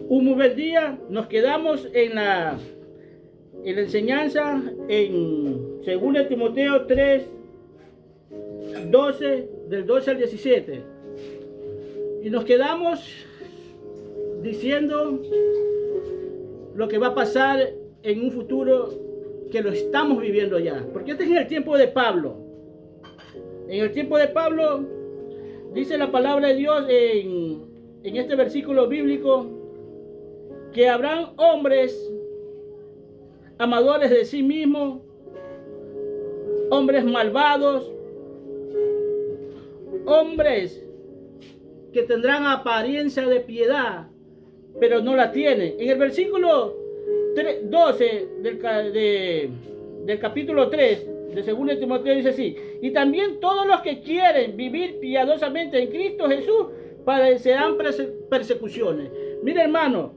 Un muy buen día. Nos quedamos en la enseñanza en 2 Timoteo 3, 12, del 12 al 17. Y nos quedamos diciendo lo que va a pasar en un futuro que lo estamos viviendo ya. Porque este es el tiempo de Pablo. En el tiempo de Pablo dice la palabra de Dios en este versículo bíblico que habrán hombres amadores de sí mismos, hombres malvados, hombres que tendrán apariencia de piedad, pero no la tienen. En el versículo 12 del capítulo 3 de 2 Timoteo dice así: y también todos los que quieren vivir piadosamente en Cristo Jesús padecerán persecuciones. Mira, hermano,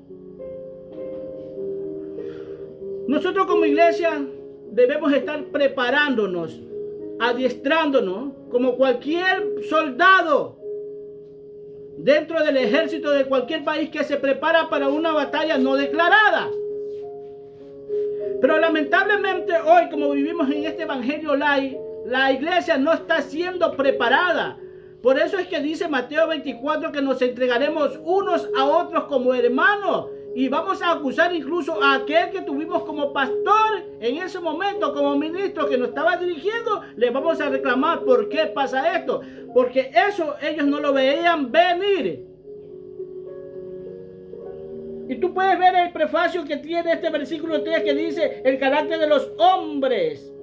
nosotros como iglesia debemos estar preparándonos, adiestrándonos como cualquier soldado dentro del ejército de cualquier país que se prepara para una batalla no declarada. Pero lamentablemente hoy, como vivimos en este evangelio light, la iglesia no está siendo preparada. Por eso es que dice Mateo 24 que nos entregaremos unos a otros como hermanos. Y vamos a acusar incluso a aquel que tuvimos como pastor en ese momento, como ministro que nos estaba dirigiendo. Le vamos a reclamar por qué pasa esto. Porque eso ellos no lo veían venir. Y tú puedes ver el prefacio que tiene este versículo 3 que dice el carácter de los hombres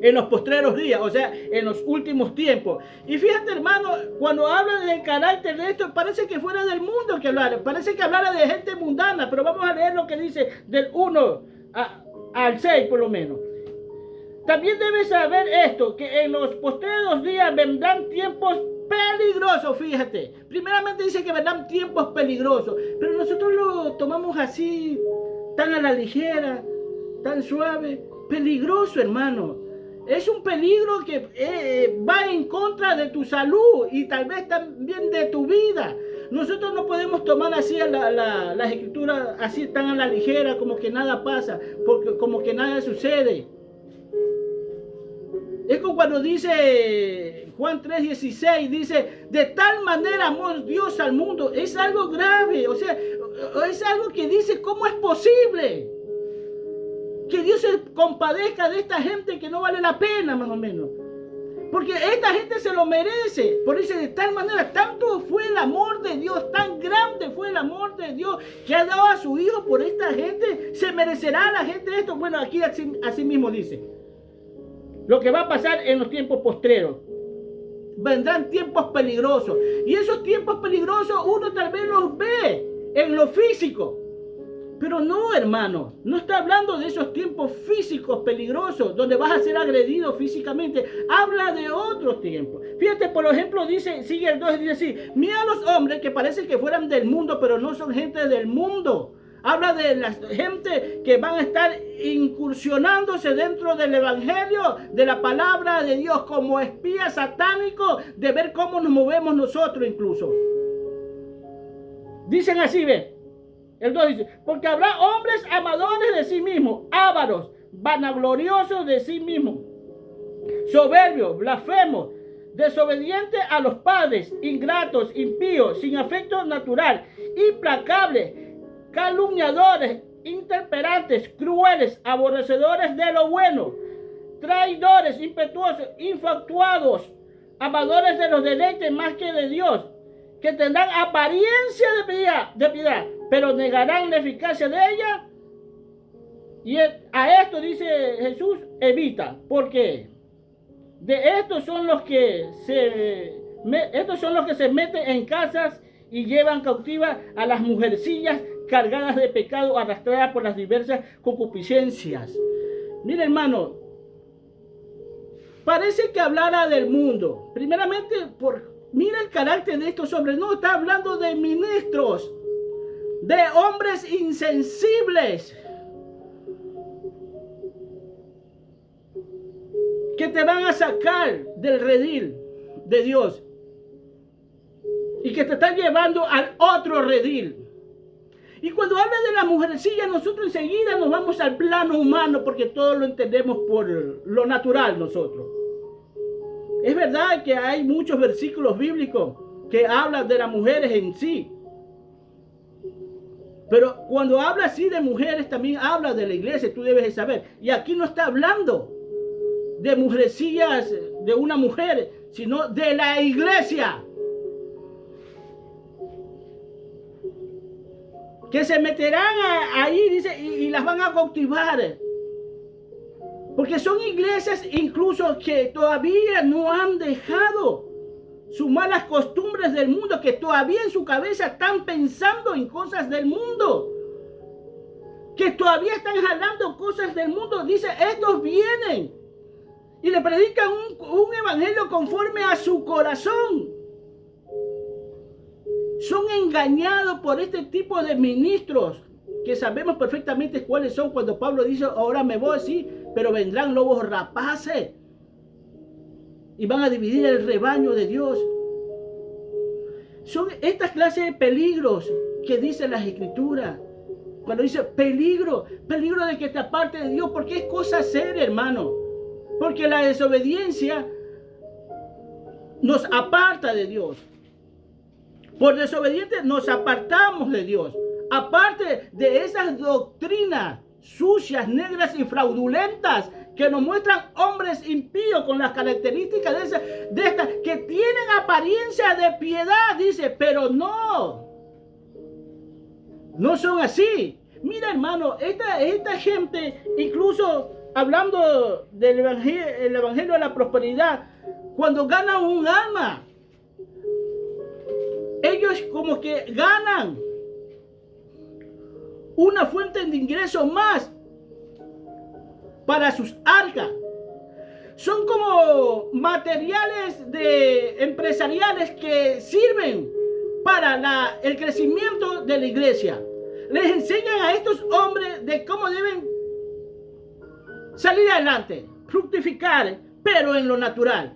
en los postreros días, o sea, en los últimos tiempos. Y fíjate, hermano, cuando habla del carácter de esto, parece que fuera del mundo que hablara, parece que hablara de gente mundana, pero vamos a leer lo que dice del 1 al 6 por lo menos. También debes saber esto, que en los postreros días vendrán tiempos peligrosos, fíjate. Primeramente dice que vendrán tiempos peligrosos, pero nosotros lo tomamos así, tan a la ligera, tan suave. Peligroso, hermano. Es un peligro que va en contra de tu salud y tal vez también de tu vida. Nosotros no podemos tomar así las escrituras así tan a la ligera, como que nada pasa, porque como que nada sucede. Es como cuando dice Juan 3:16, dice, de tal manera amó Dios al mundo. Es algo grave, o sea, es algo que dice, ¿cómo es posible que Dios se compadezca de esta gente que no vale la pena, más o menos? Porque esta gente se lo merece. Por eso de tal manera, tanto fue el amor de Dios, tan grande fue el amor de Dios que ha dado a su Hijo por esta gente. ¿Se merecerá la gente esto? Bueno, aquí así mismo dice lo que va a pasar en los tiempos postreros. Vendrán tiempos peligrosos. Y esos tiempos peligrosos uno tal vez los ve en lo físico. Pero no, hermano, no está hablando de esos tiempos físicos peligrosos donde vas a ser agredido físicamente. Habla de otros tiempos. Fíjate, por ejemplo, sigue el 2 y dice así: mira a los hombres que parecen que fueran del mundo, pero no son gente del mundo. Habla de la gente que van a estar incursionándose dentro del evangelio, de la palabra de Dios, como espías satánicos, de ver cómo nos movemos nosotros incluso. Dicen así, ve. El 2 dice, porque habrá hombres amadores de sí mismos, ávaros, vanagloriosos de sí mismos, soberbios, blasfemos, desobedientes a los padres, ingratos, impíos, sin afecto natural, implacables, calumniadores, intemperantes, crueles, aborrecedores de lo bueno, traidores, impetuosos, infatuados, amadores de los deleites más que de Dios, que tendrán apariencia de piedad, pero negarán la eficacia de ella. Y a esto dice Jesús, evita, porque de estos son los que se meten en casas y llevan cautivas a las mujercillas cargadas de pecado, arrastradas por las diversas concupiscencias. Mira, hermano, parece que hablara del mundo. Primeramente, mira el carácter de estos hombres. No está hablando de ministros, de hombres insensibles que te van a sacar del redil de Dios. y que te está llevando al otro redil. Y cuando habla de la mujercilla, nosotros enseguida nos vamos al plano humano porque todo lo entendemos por lo natural nosotros. Es verdad que hay muchos versículos bíblicos que hablan de las mujeres en sí. Pero cuando habla así de mujeres, también habla de la iglesia, tú debes de saber. Y aquí no está hablando de mujercillas de una mujer, sino de la iglesia. Que se meterán ahí, dice, y las van a cautivar. Porque son iglesias incluso que todavía no han dejado sus malas costumbres del mundo, que todavía en su cabeza están pensando en cosas del mundo. Que todavía están jalando cosas del mundo. Dice, estos vienen y le predican un evangelio conforme a su corazón. Son engañados por este tipo de ministros que sabemos perfectamente cuáles son. Cuando Pablo dice, ahora me voy, sí, pero vendrán lobos rapaces y van a dividir el rebaño de Dios. Son estas clases de peligros que dicen las escrituras. Cuando dice peligro de que te aparte de Dios, porque es cosa seria, hermano. Porque la desobediencia nos aparta de Dios. Por desobedientes nos apartamos de Dios. Aparte de esas doctrinas sucias, negras y fraudulentas que nos muestran hombres impíos con las características de estas que tienen apariencia de piedad, dice, pero no son así. Mira, hermano, esta gente, incluso hablando del evangelio de la prosperidad, cuando ganan un alma, ellos como que ganan una fuente de ingreso más para sus arcas. Son como materiales empresariales que sirven para el crecimiento de la iglesia. Les enseñan a estos hombres de cómo deben salir adelante, fructificar, pero en lo natural.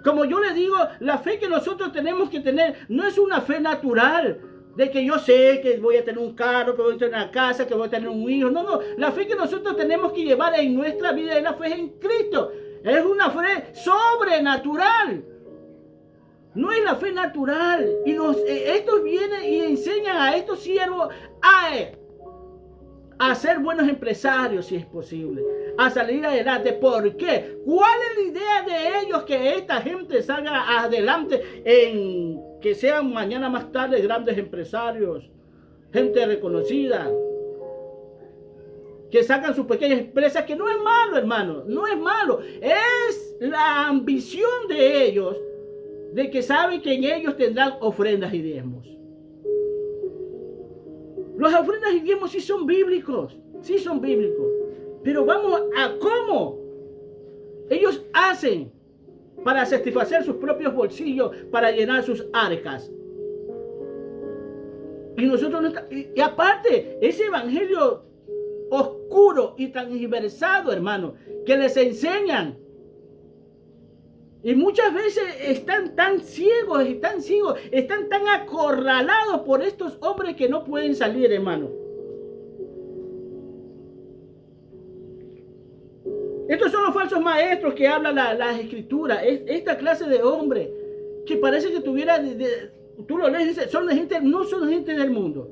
Como yo le digo, la fe que nosotros tenemos que tener no es una fe natural, de que yo sé que voy a tener un carro, que voy a tener una casa, que voy a tener un hijo. No, la fe que nosotros tenemos que llevar en nuestra vida es la fe en Cristo. Es una fe sobrenatural. No es la fe natural. Y estos vienen y enseñan a estos siervos a ser buenos empresarios, si es posible, a salir adelante. ¿Por qué? ¿Cuál es la idea de ellos? Que esta gente salga adelante, que sean mañana más tarde grandes empresarios, gente reconocida, que sacan sus pequeñas empresas, que no es malo, hermano, no es malo. Es la ambición de ellos, de que saben que en ellos tendrán ofrendas y diezmos. Los ofrendas y diezmos sí son bíblicos, pero vamos a cómo ellos hacen para satisfacer sus propios bolsillos, para llenar sus arcas. Y nosotros y aparte, ese evangelio oscuro y transversado, hermano, que les enseñan. Y muchas veces están tan ciegos, están tan acorralados por estos hombres que no pueden salir, hermano. Estos son los falsos maestros que hablan las escrituras. Esta clase de hombres que parece que tuviera, tú lo lees y dices, no son gente del mundo.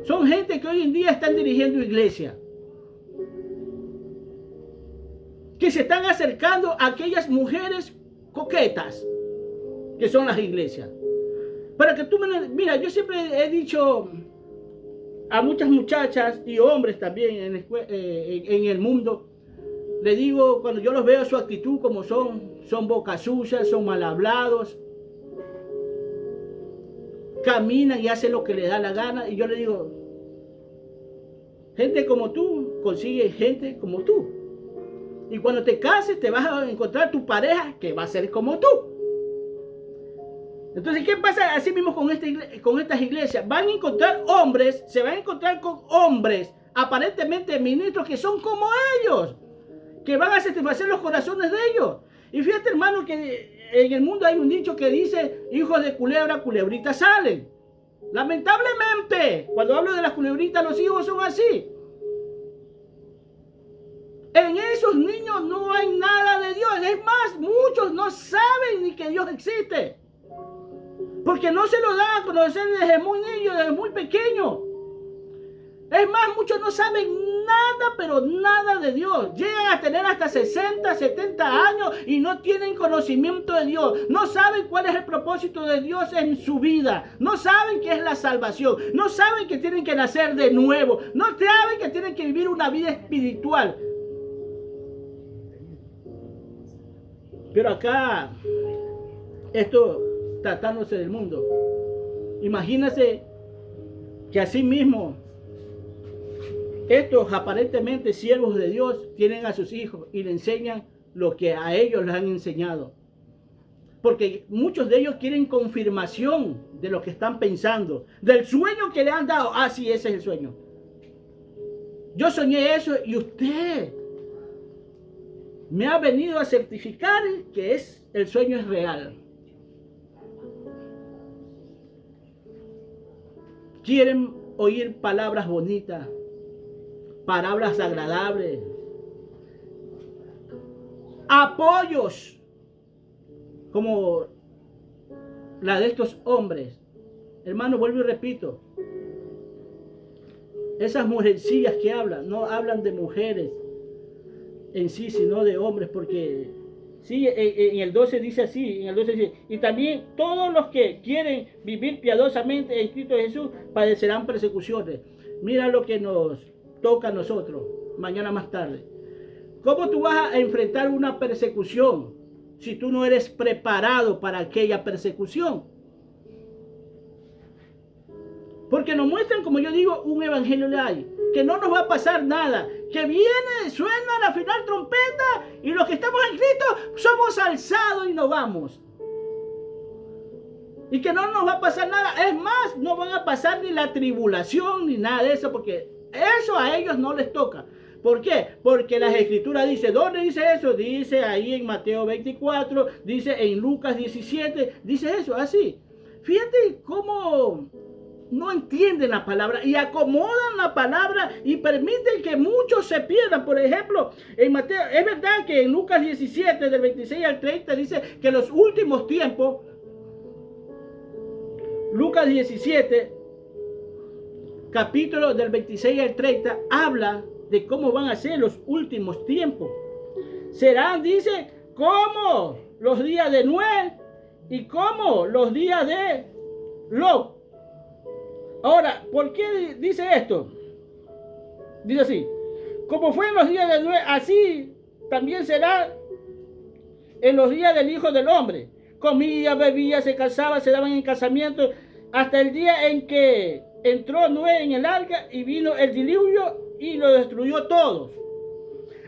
Son gente que hoy en día están dirigiendo iglesias. Que se están acercando a aquellas mujeres coquetas que son las iglesias. Para que tú mira, yo siempre he dicho a muchas muchachas y hombres también en el mundo, le digo, cuando yo los veo su actitud como son boca sucias, son mal hablados, caminan y hacen lo que les da la gana, y yo le digo, gente como tú consigue gente como tú. Y cuando te cases te vas a encontrar tu pareja que va a ser como tú. Entonces, ¿qué pasa así mismo con estas iglesias? Van a encontrar hombres, se van a encontrar con hombres aparentemente ministros que son como ellos, que van a satisfacer los corazones de ellos. Y fíjate, hermano, que en el mundo hay un dicho que dice, hijos de culebra, culebritas salen. Lamentablemente, cuando hablo de las culebritas, los hijos son así. En esos niños no hay nada de Dios. Es más, muchos no saben ni que Dios existe. Porque no se lo dan a conocer desde muy niño, desde muy pequeño. Es más, muchos no saben nada, pero nada de Dios. Llegan a tener hasta 60, 70 años y no tienen conocimiento de Dios. No saben cuál es el propósito de Dios en su vida. No saben qué es la salvación. No saben que tienen que nacer de nuevo. No saben que tienen que vivir una vida espiritual. Pero acá, esto tratándose del mundo. Imagínense que así mismo estos aparentemente siervos de Dios tienen a sus hijos y le enseñan lo que a ellos les han enseñado. Porque muchos de ellos quieren confirmación de lo que están pensando, del sueño que le han dado. Ah, sí, ese es el sueño. Yo soñé eso y usted me ha venido a certificar que el sueño es real. Quieren oír palabras bonitas, palabras agradables, apoyos como la de estos hombres. Hermano, vuelvo y repito, esas mujercillas que hablan, no hablan de mujeres en sí, sino de hombres, porque sí, en el 12 dice así, en el 12 dice, y también todos los que quieren vivir piadosamente en Cristo Jesús padecerán persecuciones. Mira lo que nos toca a nosotros mañana más tarde. ¿Cómo tú vas a enfrentar una persecución si tú no eres preparado para aquella persecución? Porque nos muestran, como yo digo, un evangelio de ahí, que no nos va a pasar nada, que viene, suena la final trompeta y los que estamos en Cristo somos alzados y nos vamos. Y que no nos va a pasar nada. Es más, no van a pasar ni la tribulación ni nada de eso, porque eso a ellos no les toca. ¿Por qué? Porque las escrituras dicen, ¿dónde dice eso? Dice ahí en Mateo 24, dice en Lucas 17, dice eso, así. Fíjate cómo no entienden la palabra y acomodan la palabra y permiten que muchos se pierdan. Por ejemplo, en Mateo, es verdad que en Lucas 17, del 26 al 30, dice que los últimos tiempos, Lucas 17, capítulo del 26 al 30, habla de cómo van a ser los últimos tiempos. Serán, dice, como los días de Noé y como los días de Lot. Ahora, ¿por qué dice esto? Dice así, como fue en los días de Noé, así también será en los días del Hijo del Hombre. Comía, bebía, se casaba, se daban en casamiento, hasta el día en que entró Noé en el arca y vino el diluvio y lo destruyó todos.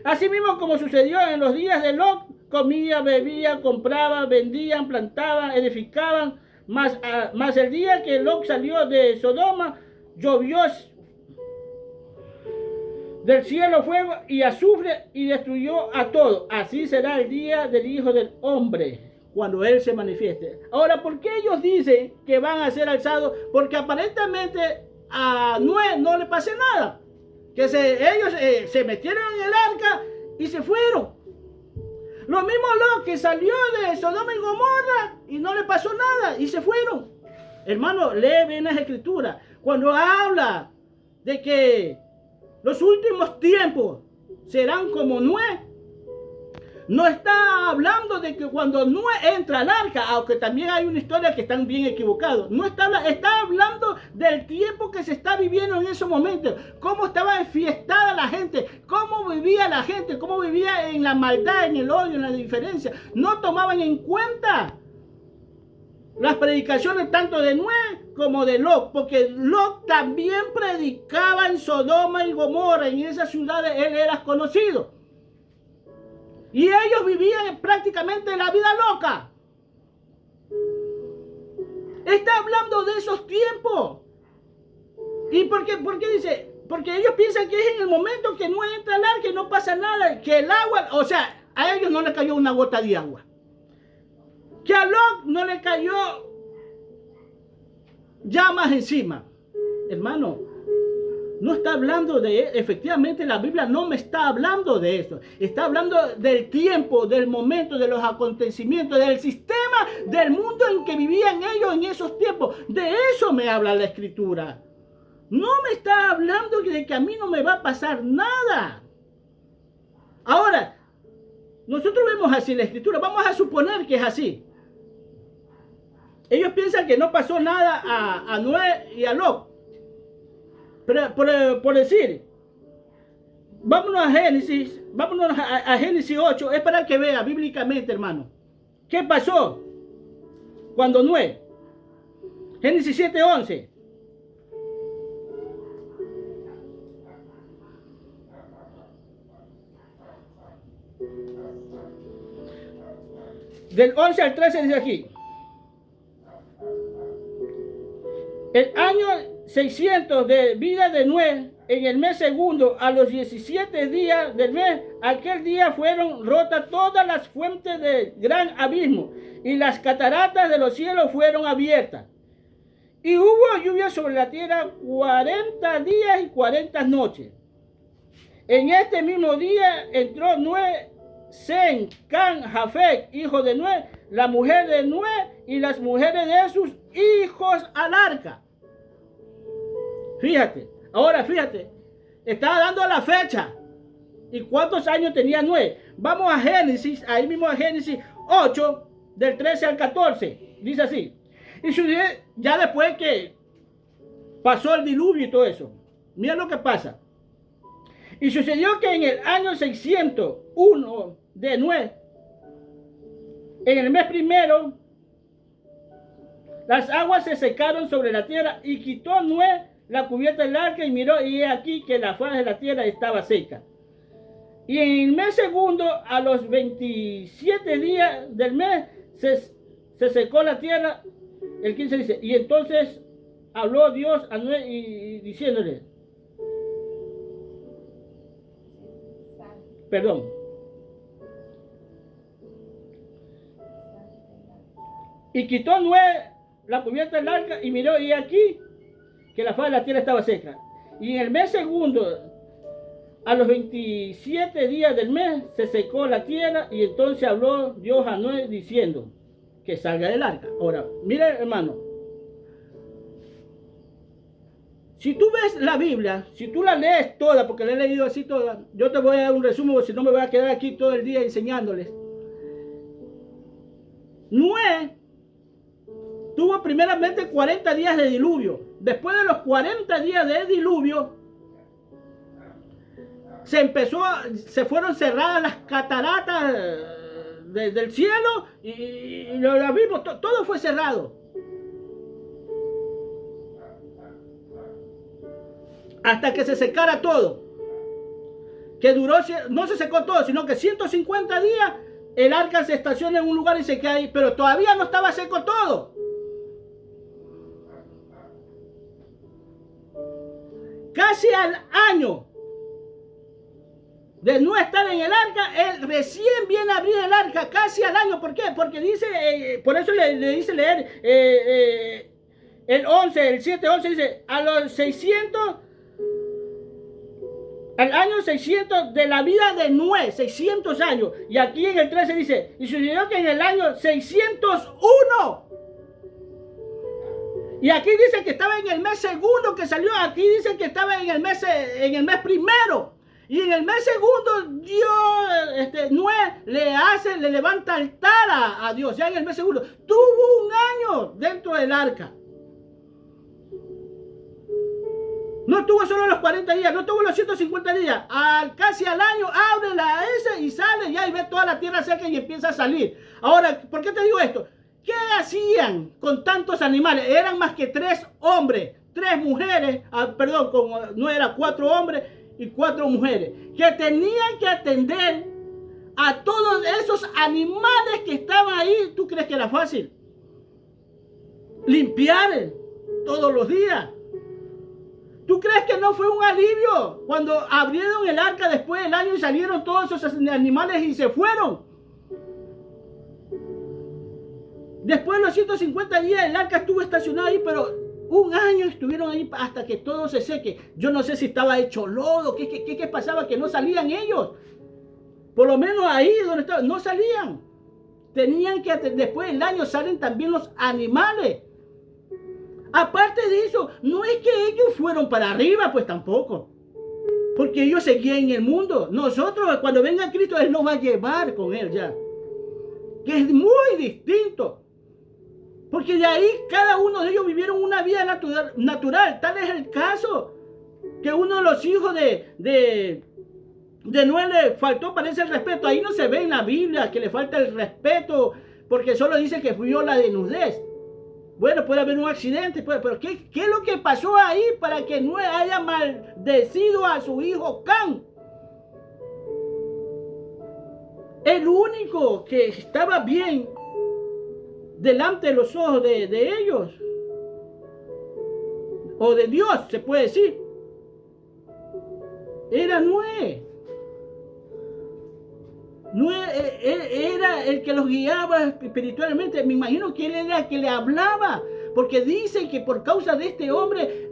Asimismo, como sucedió en los días de Lot, comía, bebía, compraba, vendían, plantaban, edificaban. Mas el día que Lot salió de Sodoma, llovió del cielo fuego y azufre y destruyó a todo. Así será el día del Hijo del Hombre, cuando Él se manifieste. Ahora, ¿por qué ellos dicen que van a ser alzados? Porque aparentemente a Noé no le pasó nada. Que ellos se metieron en el arca y se fueron. Lo mismo Lot, que salió de Sodoma y Gomorra y no le pasó nada y se fueron. Hermano, lee bien las escrituras. Cuando habla de que los últimos tiempos serán como Noé, no está hablando de que cuando Noé entra al arca, aunque también hay una historia que están bien equivocados. No está hablando del tiempo que se está viviendo en esos momentos. Cómo estaba enfiestada la gente, cómo vivía la gente, cómo vivía en la maldad, en el odio, en la diferencia. No tomaban en cuenta las predicaciones tanto de Noé como de Lot, porque Lot también predicaba en Sodoma y Gomorra. En esas ciudades él era conocido. Y ellos vivían prácticamente la vida loca. Está hablando de esos tiempos. ¿Y por qué dice? Porque ellos piensan que es en el momento que no entra al arca y no pasa nada. Que el agua, o sea, a ellos no les cayó una gota de agua. que a Lot no le cayó llamas encima. Hermano, no está hablando efectivamente la Biblia no me está hablando de eso. Está hablando del tiempo, del momento, de los acontecimientos, del sistema, del mundo en que vivían ellos en esos tiempos. De eso me habla la Escritura. No me está hablando de que a mí no me va a pasar nada. Ahora, nosotros vemos así la Escritura. Vamos a suponer que es así. Ellos piensan que no pasó nada a Noé y a Lot. Pero, por decir, vámonos a Génesis 8, es para que vea bíblicamente, hermano. ¿Qué pasó cuando Noé? Génesis 7:11. Del 11 al 13 dice aquí. El año 600 de vida de Noé, en el mes segundo, a los 17 días del mes, aquel día fueron rotas todas las fuentes del gran abismo y las cataratas de los cielos fueron abiertas. Y hubo lluvia sobre la tierra 40 días y 40 noches. En este mismo día entró Noé, Sem, Can, Jafet, hijo de Noé, la mujer de Noé y las mujeres de sus hijos al arca. Fíjate, ahora fíjate, estaba dando la fecha y cuántos años tenía Noé. Vamos a Génesis, ahí mismo a Génesis 8, del 13 al 14, dice así. Y ya después que pasó el diluvio y todo eso, mira lo que pasa. Y sucedió que en el año 601 de Noé, en el mes primero, las aguas se secaron sobre la tierra y quitó Noé la cubierta del arca y miró y he aquí que la faz de la tierra estaba seca. Y en el mes segundo, a los 27 días del mes, se secó la tierra. El 15 dice, y entonces habló Dios a Noé y diciéndole, perdón. Y quitó Noé la cubierta del arca y miró y aquí que la faz de la tierra estaba seca. Y en el mes segundo, a los 27 días del mes, se secó la tierra y entonces habló Dios a Noé diciendo que salga del arca. Ahora, mira hermano, si tú ves la Biblia, si tú la lees toda, porque la he leído así toda, yo te voy a dar un resumen, porque si no me voy a quedar aquí todo el día enseñándoles. Noé tuvo primeramente 40 días de diluvio. Después de los 40 días de diluvio, se fueron cerradas las cataratas del cielo y lo vimos, todo fue cerrado. Hasta que se secara todo. Que duró, no se secó todo, sino que 150 días el arca se estaciona en un lugar y se queda ahí, pero todavía no estaba seco todo. Casi al año de no estar en el arca, él recién viene a abrir el arca, casi al año. ¿Por qué? Porque dice, por eso le dice leer el 11, el 7:11 dice, a los 600, al año 600 de la vida de Noé, 600 años. Y aquí en el 13 dice, y sucedió que en el año 601. Y aquí dice que estaba en el mes segundo que salió. Aquí dice que estaba en el mes primero. Y en el mes segundo, Dios, Noé le levanta altar a Dios. Ya en el mes segundo. Tuvo un año dentro del arca. No tuvo solo los 40 días, no tuvo los 150 días. Casi al año abre la S y sale ya y ve toda la tierra seca y empieza a salir. Ahora, ¿por qué te digo esto? ¿Qué hacían con tantos animales? Eran más que 3 hombres, 3 mujeres, perdón, como no era 4 hombres y 4 mujeres, que tenían que atender a todos esos animales que estaban ahí. ¿Tú crees que era fácil? Limpiar todos los días. ¿Tú crees que no fue un alivio cuando abrieron el arca después del año y salieron todos esos animales y se fueron? Después de los 150 días el arca estuvo estacionado ahí, pero un año estuvieron ahí hasta que todo se seque. Yo no sé si estaba hecho lodo, qué pasaba, que no salían ellos. Por lo menos ahí donde estaban, no salían. Tenían que, después del año salen también los animales. Aparte de eso, no es que ellos fueron para arriba, pues tampoco. Porque ellos seguían en el mundo. Nosotros, cuando venga Cristo, Él nos va a llevar con Él ya. Que es muy distinto. Porque de ahí cada uno de ellos vivieron una vida natural. Tal es el caso que uno de los hijos de Noé le faltó, parece, el respeto. Ahí no se ve en la Biblia que le falta el respeto, porque solo dice que vio la desnudez. Bueno, puede haber un accidente, pero ¿qué es lo que pasó ahí para que Noé haya maldecido a su hijo Cam? El único que estaba bien delante de los ojos de ellos, o de Dios, se puede decir, era Noé. Noé era el que los guiaba espiritualmente. Me imagino que él era el que le hablaba, porque dice que por causa de este hombre,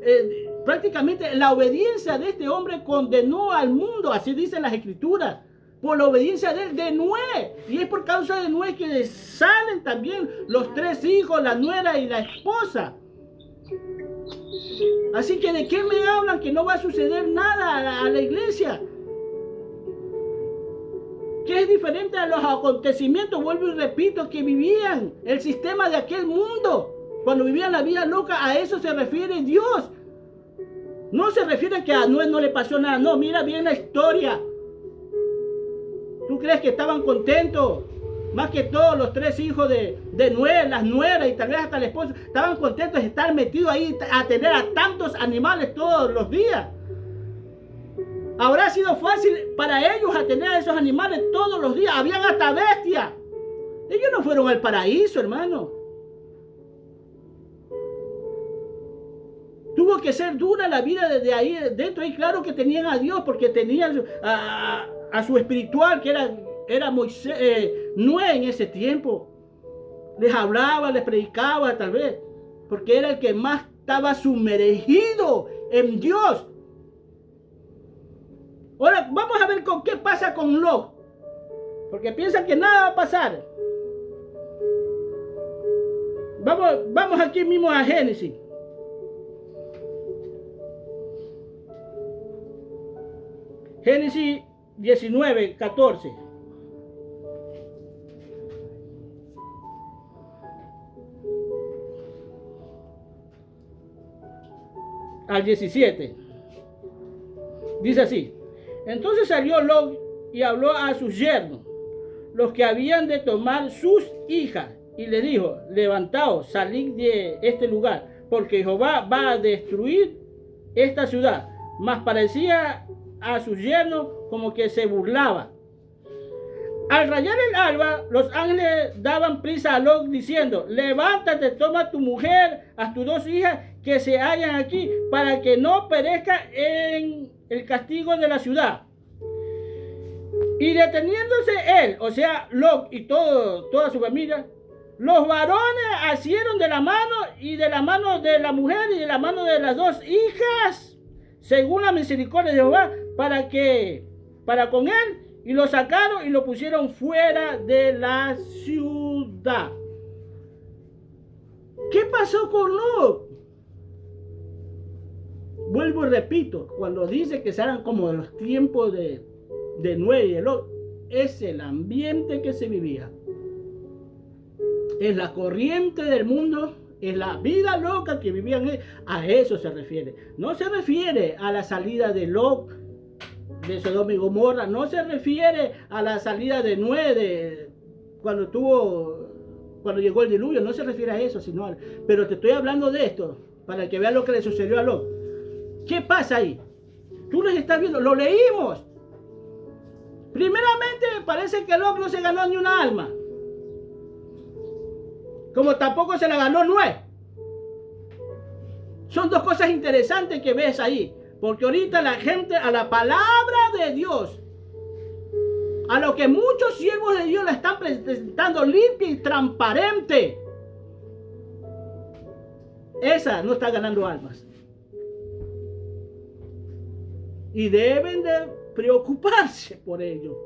prácticamente la obediencia de este hombre condenó al mundo, así dicen las escrituras. Por la obediencia de Noé. Y es por causa de Noé que salen también los 3 hijos, la nuera y la esposa. Así que ¿de qué me hablan? Que no va a suceder nada a la iglesia. Que es diferente a los acontecimientos, vuelvo y repito, que vivían el sistema de aquel mundo. Cuando vivían la vida loca, a eso se refiere Dios. No se refiere a que a Noé no le pasó nada. No, mira bien la historia. ¿Tú crees que estaban contentos? Más que todos los 3 hijos de Noé, las nueras y tal vez hasta el esposo, estaban contentos de estar metidos ahí a tener a tantos animales todos los días. Habrá sido fácil para ellos atender a esos animales todos los días. Habían hasta bestias. Ellos no fueron al paraíso, hermano. Tuvo que ser dura la vida desde ahí dentro. Y claro que tenían a Dios, porque tenían a su espiritual, que era Moisés, Noé en ese tiempo. Les hablaba, les predicaba tal vez, porque era el que más estaba sumergido en Dios. Ahora vamos a ver con qué pasa con Lot, porque piensan que nada va a pasar. Vamos aquí mismo a Génesis. Génesis 19, 14. Al 17. Dice así. Entonces salió Lot y habló a sus yernos, los que habían de tomar sus hijas, y le dijo: levantaos, salid de este lugar, porque Jehová va a destruir esta ciudad. Mas parecía a sus yernos como que se burlaba. Al rayar el alba, los ángeles daban prisa a Lot diciendo: levántate, toma tu mujer, a tus 2 hijas que se hallan aquí, para que no perezca en el castigo de la ciudad. Y deteniéndose él, o sea, Lot y toda su familia, los varones asieron de la mano de la mujer y de la mano de las 2 hijas, según la misericordia de Jehová, para con él, y lo sacaron y lo pusieron fuera de la ciudad. ¿Qué pasó con Lot? Vuelvo y repito, cuando dice que serán como los tiempos de Noé y de Lot, es el ambiente que se vivía. Es la corriente del mundo, es la vida loca que vivían. A eso se refiere. No se refiere a la salida de Lot, de Sodoma y Gomorra. No se refiere a la salida de Noé, cuando llegó el diluvio. No se refiere a eso, pero te estoy hablando de esto, para que veas lo que le sucedió a Lot. ¿Qué pasa ahí? Tú les estás viendo, lo leímos. Primeramente, parece que Lot no se ganó ni una alma, como tampoco se la ganó Noé. Son 2 cosas interesantes que ves ahí, porque ahorita la gente a la palabra de Dios, a lo que muchos siervos de Dios la están presentando limpia y transparente, esa no está ganando almas. Y deben de preocuparse por ello.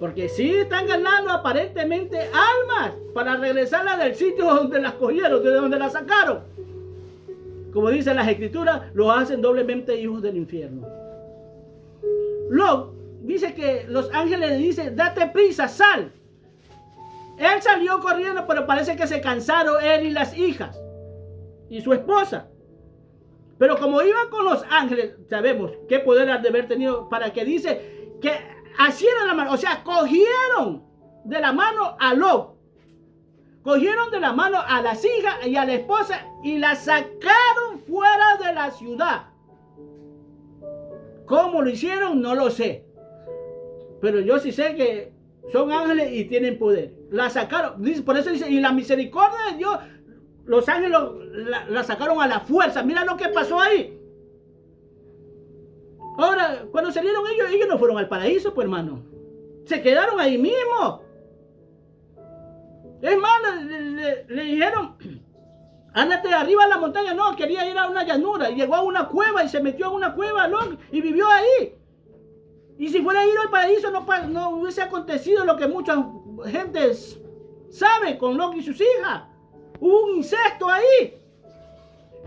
Porque sí están ganando aparentemente almas para regresarlas del sitio donde las cogieron, de donde las sacaron. Como dicen las escrituras, los hacen doblemente hijos del infierno. Lot dice que los ángeles le dicen, date prisa, sal. Él salió corriendo, pero parece que se cansaron él y las hijas y su esposa. Pero como iban con los ángeles, sabemos qué poder han de haber tenido para que dice que asieron la mano, o sea, cogieron de la mano a Lot, cogieron de la mano a las hijas y a la esposa y las sacaron fuera de la ciudad. ¿Cómo lo hicieron? No lo sé. Pero yo sí sé que son ángeles y tienen poder. La sacaron, por eso dice, y la misericordia de Dios, los ángeles la sacaron a la fuerza. Mira lo que pasó ahí. Ahora, cuando salieron ellos no fueron al paraíso, pues hermano. Se quedaron ahí mismo. Es más, le dijeron, ándate arriba a la montaña. No, quería ir a una llanura. Llegó a una cueva y se metió a una cueva, ¿no? Y vivió ahí. Y si fuera a ir al paraíso no hubiese acontecido lo que mucha gente sabe con Lot y sus hijas. Hubo un incesto ahí.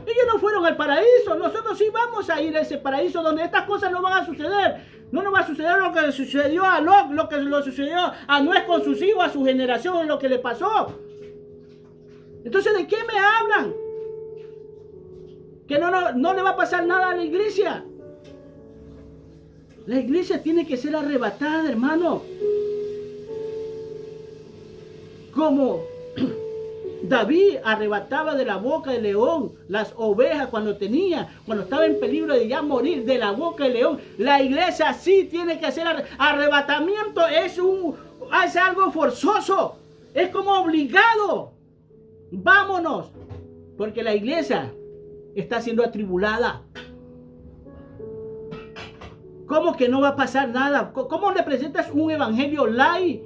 Ellos no fueron al paraíso. Nosotros sí vamos a ir a ese paraíso donde estas cosas no van a suceder. No nos va a suceder lo que le sucedió a Lot, lo que le sucedió a Noé con sus hijos, a su generación, lo que le pasó. Entonces, ¿de qué me hablan? Que no le va a pasar nada a la iglesia. La iglesia tiene que ser arrebatada, hermano. Como David arrebataba de la boca del león las ovejas cuando estaba en peligro de ya morir de la boca del león. La iglesia sí tiene que hacer arrebatamiento. Es algo forzoso. Es como obligado. Vámonos. Porque la iglesia está siendo atribulada. ¿Cómo que no va a pasar nada? ¿Cómo le presentas un evangelio light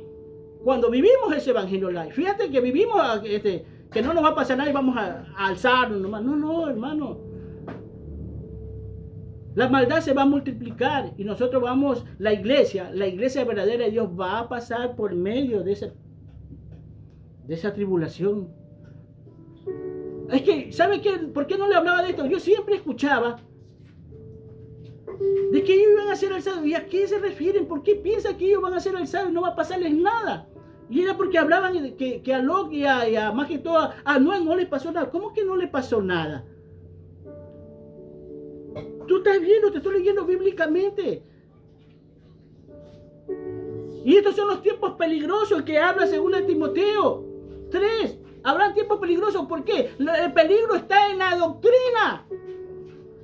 cuando vivimos ese evangelio light? Fíjate que vivimos que no nos va a pasar nada y vamos a alzarnos nomás. No, hermano. La maldad se va a multiplicar y nosotros la iglesia verdadera de Dios va a pasar por medio de esa tribulación. Es que, ¿sabe qué? ¿Por qué no le hablaba de esto? Yo siempre escuchaba de que ellos iban a ser alzados. ¿Y a qué se refieren? ¿Por qué piensan que ellos van a ser alzados y no va a pasarles nada? Y era porque hablaban de que a Lot y a más que todo a Noé no le pasó nada. ¿Cómo que no le pasó nada? Tú estás viendo, te estoy leyendo bíblicamente. Y estos son los tiempos peligrosos que habla según Timoteo 3. Habrán tiempos peligrosos. ¿Por qué? El peligro está en la doctrina.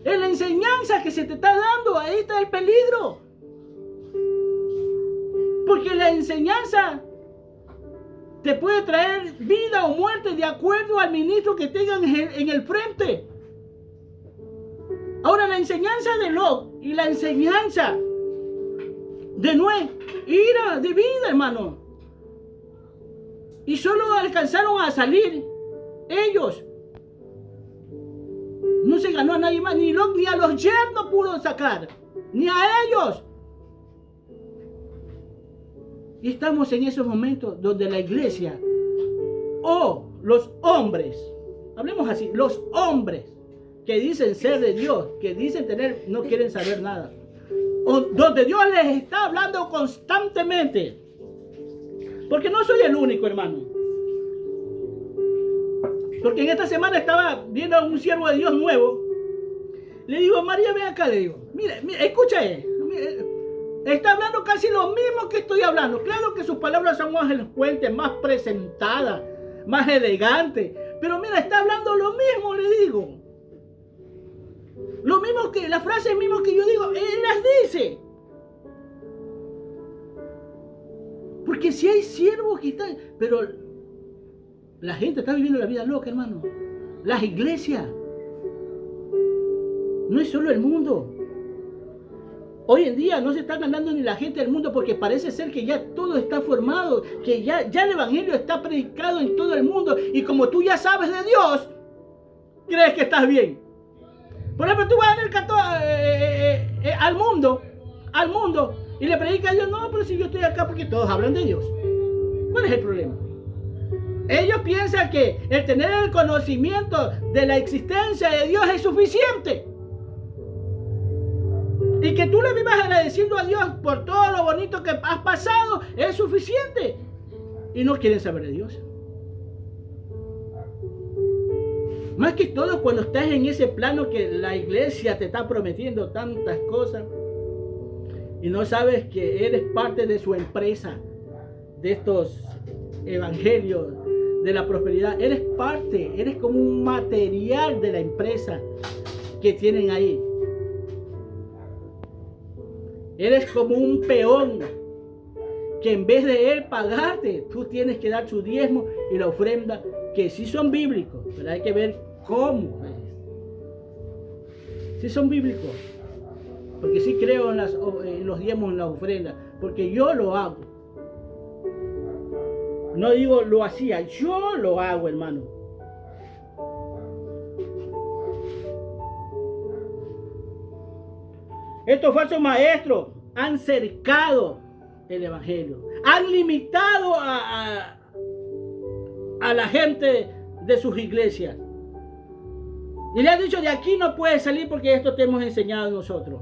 En la enseñanza que se te está dando, ahí está el peligro. Porque la enseñanza te puede traer vida o muerte de acuerdo al ministro que tengan en el frente. Ahora, la enseñanza de Lot y la enseñanza de Noé era de vida, hermano. Y solo alcanzaron a salir ellos. No se ganó a nadie más, ni Lot ni a los yernos pudo sacar, ni a ellos. Y estamos en esos momentos donde la iglesia o los hombres, hablemos así, los hombres que dicen ser de Dios, que dicen no quieren saber nada. O donde Dios les está hablando constantemente. Porque no soy el único, hermano. Porque en esta semana estaba viendo a un siervo de Dios nuevo. Le digo, María, ven acá, le digo. Mira, escucha está hablando casi lo mismo que estoy hablando. Claro que sus palabras son más elocuentes, más presentadas, más elegantes. Pero mira, está hablando lo mismo, le digo. Lo mismo que, las frases mismas que yo digo, él las dice. Porque si hay siervos que están... Pero la gente está viviendo la vida loca, hermano. Las iglesias. No es solo el mundo. Hoy en día no se está ganando ni la gente del mundo porque parece ser que ya todo está formado, que ya el evangelio está predicado en todo el mundo. Y como tú ya sabes de Dios, crees que estás bien. Por ejemplo, tú vas al mundo, y le predicas a Dios. No, pero si yo estoy acá porque todos hablan de Dios. ¿Cuál es el problema? Ellos piensan que el tener el conocimiento de la existencia de Dios es suficiente. Y que tú le vivas agradeciendo a Dios por todo lo bonito que has pasado es suficiente. Y no quieren saber de Dios. Más que todo cuando estás en ese plano que la iglesia te está prometiendo tantas cosas y no sabes que eres parte de su empresa, de estos evangelios de la prosperidad. Eres parte, eres como un material de la empresa que tienen ahí. Eres como un peón que en vez de él pagarte, tú tienes que dar su diezmo y la ofrenda, que sí son bíblicos, pero hay que ver cómo es. Sí son bíblicos, porque sí creo en los diezmos, en las ofrendas, porque yo lo hago. No digo lo hacía, yo lo hago, hermano. Estos falsos maestros han cercado el evangelio, han limitado a la gente de sus iglesias y le han dicho: de aquí no puedes salir porque esto te hemos enseñado nosotros.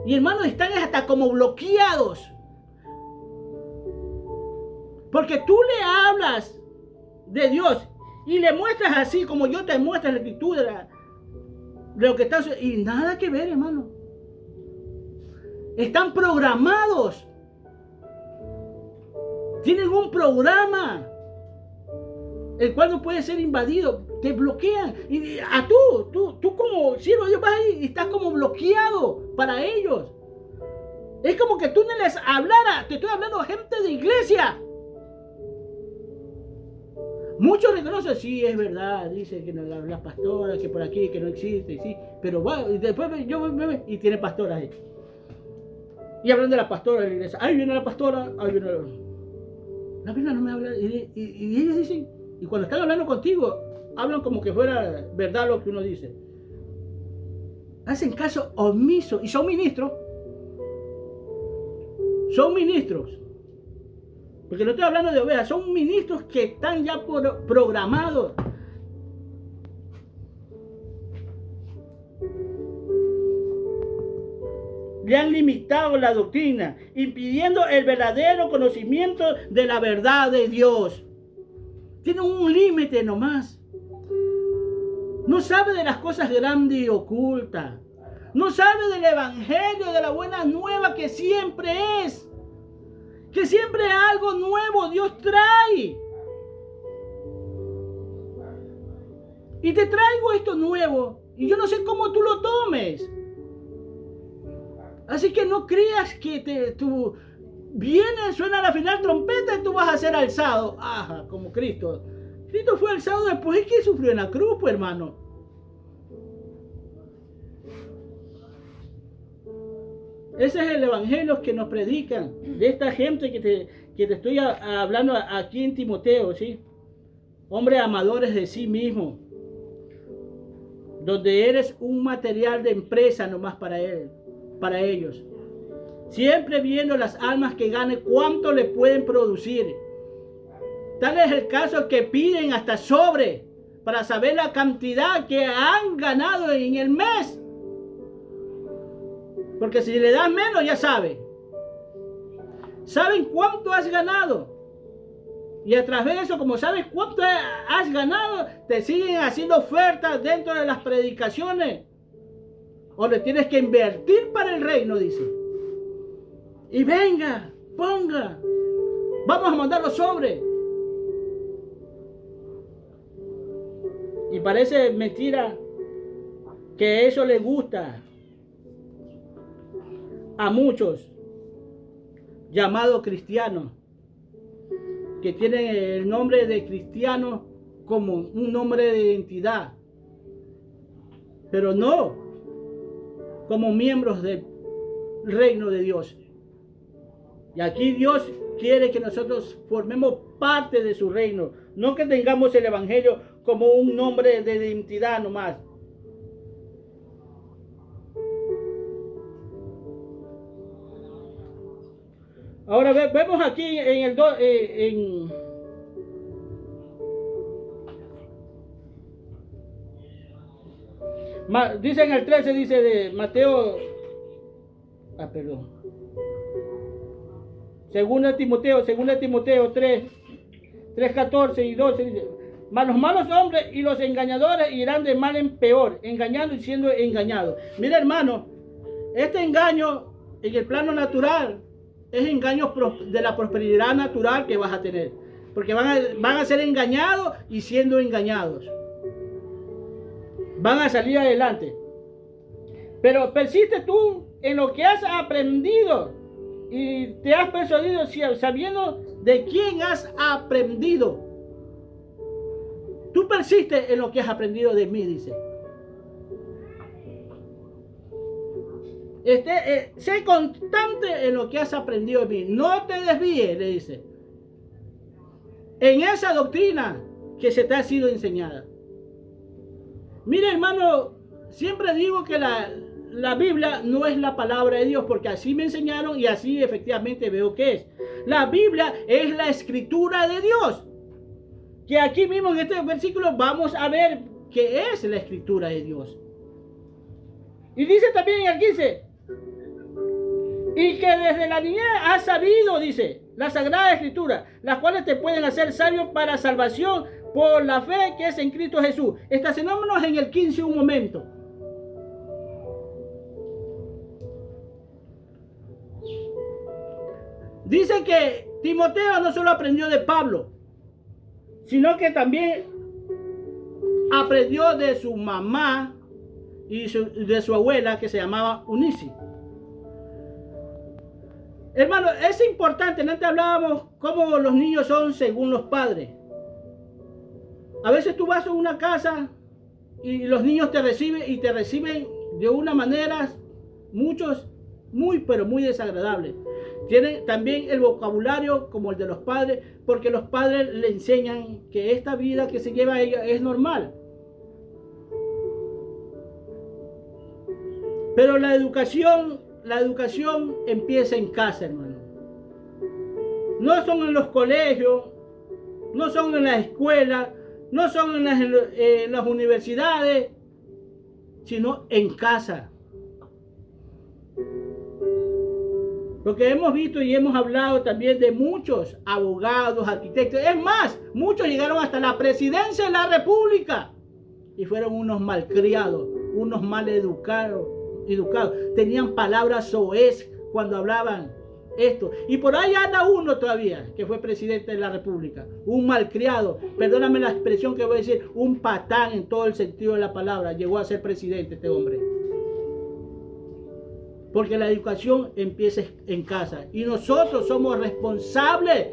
Y hermanos, están hasta como bloqueados, porque tú le hablas de Dios y le muestras así como yo te muestro la escritura de lo que está sucediendo, y nada que ver, hermano. Están programados. Tienen un programa el cual no puede ser invadido. Te bloquean. Y a tú como siervo de Dios vas ahí y estás como bloqueado para ellos. Es como que tú no les hablaras. Te estoy hablando a gente de iglesia. Muchos reconocen: sí, es verdad, dice que las pastoras, que por aquí, que no existe, sí. Pero va, y después y tiene pastoras ahí. Y hablan de la pastora de la iglesia. Ahí viene la pastora, ahí viene la Biblia no me habla. Y ellos dicen, y cuando están hablando contigo, hablan como que fuera verdad lo que uno dice. Hacen caso omiso. Y son ministros. Son ministros. Porque no estoy hablando de ovejas. Son ministros que están ya programados. Le han limitado la doctrina, impidiendo el verdadero conocimiento de la verdad de Dios. Tienen un límite nomás. No sabe de las cosas grandes y ocultas. No sabe del evangelio, de la buena nueva que siempre es. Que siempre algo nuevo Dios trae. Y te traigo esto nuevo. Y yo no sé cómo tú lo tomes. Así que no creas que tú viene, suena la final trompeta y tú vas a ser alzado. Ajá, como Cristo. Cristo fue alzado después de que sufrió en la cruz, pues, hermano. Ese es el evangelio que nos predican. De esta gente que te estoy hablando aquí en Timoteo, ¿sí? Hombres amadores de sí mismos. Donde eres un material de empresa nomás para ellos. Siempre viendo las almas que ganen, cuánto le pueden producir. Tal es el caso que piden hasta sobre para saber la cantidad que han ganado en el mes. Porque si le das menos, ya saben. Saben cuánto has ganado. Y a través de eso, como sabes cuánto has ganado, te siguen haciendo ofertas dentro de las predicaciones. O le tienes que invertir para el reino, dice. Y venga, ponga. Vamos a mandarlo sobre. Y parece mentira que eso le gusta a muchos llamados cristianos, que tienen el nombre de cristiano como un nombre de identidad, pero no como miembros del reino de Dios. Y aquí Dios quiere que nosotros formemos parte de su reino, no que tengamos el evangelio como un nombre de identidad nomás. Ahora vemos aquí en el dice en el 13, dice de Mateo, perdón. Segunda Timoteo 3, 14 y 12 dice: mas los malos hombres y los engañadores irán de mal en peor, engañando y siendo engañados. Mira, hermano, este engaño en el plano natural es engaño de la prosperidad natural que vas a tener, porque van a ser engañados y siendo engañados van a salir adelante. Pero persiste tú en lo que has aprendido y te has persuadido sabiendo de quién has aprendido. Tú persistes en lo que has aprendido de mí, dice. Sé constante en lo que has aprendido de mí. No te desvíes, le dice, en esa doctrina que se te ha sido enseñada. Mire, hermano, siempre digo que la Biblia no es la palabra de Dios, porque así me enseñaron y así efectivamente veo que es. La Biblia es la escritura de Dios. Que aquí mismo en este versículo vamos a ver qué es la escritura de Dios. Y dice también en el 15, y que desde la niñez has sabido, dice, la Sagrada Escritura, las cuales te pueden hacer sabio para salvación por la fe que es en Cristo Jesús. Estacionémonos en el 15 un momento. Dice que Timoteo no solo aprendió de Pablo, sino que también aprendió de su mamá y de su abuela, que se llamaba Eunice. Hermano, es importante, antes hablábamos cómo los niños son según los padres. A veces tú vas a una casa y los niños te reciben de una manera, muchos pero muy desagradable. Tienen también el vocabulario como el de los padres, porque los padres le enseñan que esta vida que se lleva a ella es normal. Pero la educación empieza en casa, hermano. No son en los colegios, no son en las escuelas, no son en las universidades, sino en casa. Porque hemos visto y hemos hablado también de muchos abogados, arquitectos. Es más, muchos llegaron hasta la presidencia de la República y fueron unos malcriados, unos mal educados. Tenían palabras soez cuando hablaban esto. Y por ahí anda uno todavía que fue presidente de la República. Un malcriado, perdóname la expresión que voy a decir, un patán en todo el sentido de la palabra. Llegó a ser presidente este hombre. Porque la educación empieza en casa. Y nosotros somos responsables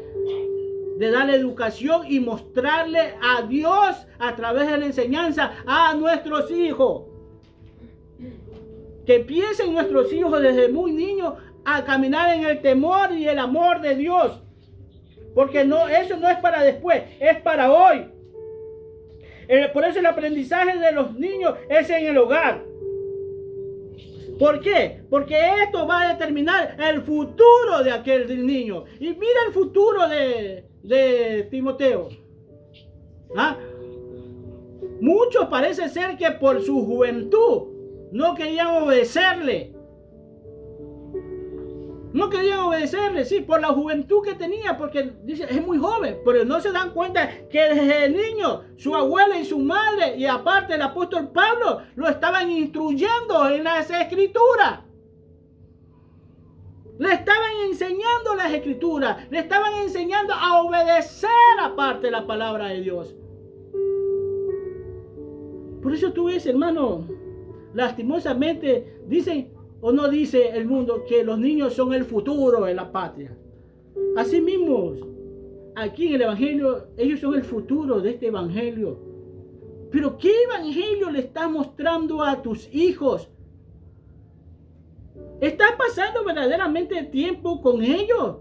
de darle educación y mostrarle a Dios a través de la enseñanza a nuestros hijos. Que piensen nuestros hijos desde muy niños a caminar en el temor y el amor de Dios. Porque eso no es para después, es para hoy. Por eso el aprendizaje de los niños es en el hogar. ¿Por qué? Porque esto va a determinar el futuro de aquel niño. Y mira el futuro de Timoteo. Muchos parece ser que por su juventud no querían obedecerle. No querían obedecerle, sí, por la juventud que tenía, porque dice, es muy joven, pero no se dan cuenta que desde el niño, su abuela y su madre, y aparte el apóstol Pablo, lo estaban instruyendo en las escrituras. Le estaban enseñando las escrituras, le estaban enseñando a obedecer aparte la palabra de Dios. Por eso tú ves, hermano, lastimosamente dicen, o no dice el mundo, que los niños son el futuro de la patria. Así mismo, aquí en el evangelio, ellos son el futuro de este evangelio. Pero ¿qué evangelio le estás mostrando a tus hijos? ¿Estás pasando verdaderamente tiempo con ellos?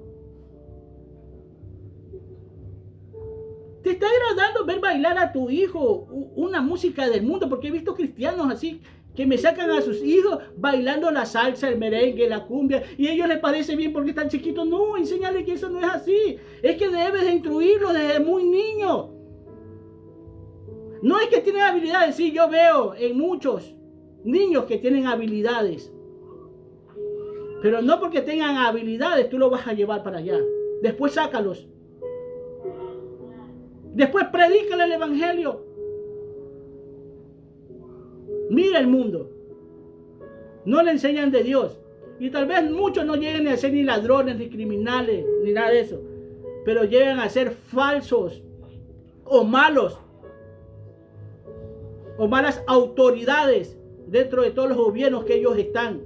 ¿Te ¿Te está agradando ver bailar a tu hijo una música del mundo? Porque he visto cristianos así que me sacan a sus hijos bailando la salsa, el merengue, la cumbia, y a ellos les parece bien porque están chiquitos. No, enséñale que eso no es así. Es que debes de instruirlos desde muy niño. No es que tienen habilidades. Sí, yo veo en muchos niños que tienen habilidades. Pero no porque tengan habilidades tú los vas a llevar para allá. Después sácalos. Después predícale el evangelio. Mira el mundo. No le enseñan de Dios. Y tal vez muchos no lleguen a ser ni ladrones, ni criminales, ni nada de eso. Pero llegan a ser falsos o malos. O malas autoridades dentro de todos los gobiernos que ellos están.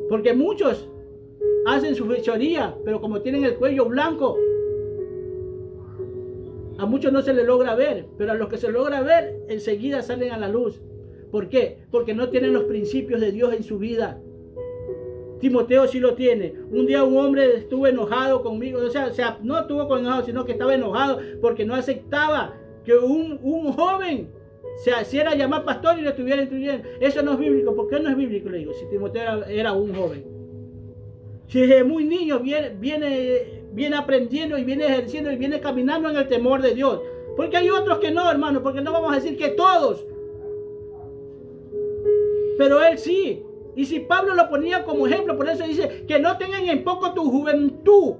Porque muchos hacen su fechoría, pero como tienen el cuello blanco, a muchos no se les logra ver, pero a los que se logra ver, enseguida salen a la luz. ¿Por qué? Porque no tienen los principios de Dios en su vida. Timoteo sí lo tiene. Un día un hombre estuvo enojado conmigo, o sea, no estuvo enojado, sino que estaba enojado porque no aceptaba que un joven se hiciera llamar pastor y le estuviera instruyendo. Eso no es bíblico. ¿Por qué no es bíblico? Le digo, si Timoteo era un joven. Si desde muy niño viene aprendiendo y viene ejerciendo y viene caminando en el temor de Dios. Porque hay otros que no, hermano, porque no vamos a decir que todos. Pero él sí. Y si Pablo lo ponía como ejemplo, por eso dice que no tengan en poco tu juventud.